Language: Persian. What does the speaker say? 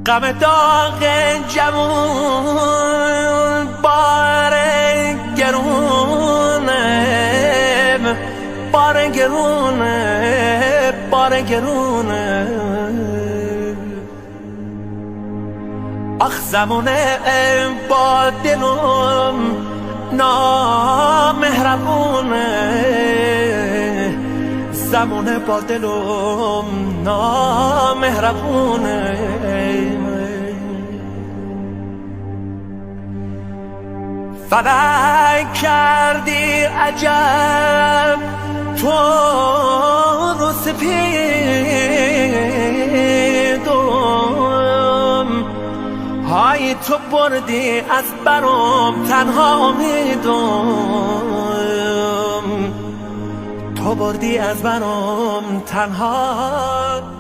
غم داغ جوون بار گرونه، بار گرونه، بار گرونه. آخ زمونه با دلم نامهربونه، زمونه با دلم نامهربونه. فلک کردی عجب تو رو سپیدم، های تو بردی از برام تنها امیدم، تو بردی از برام تنها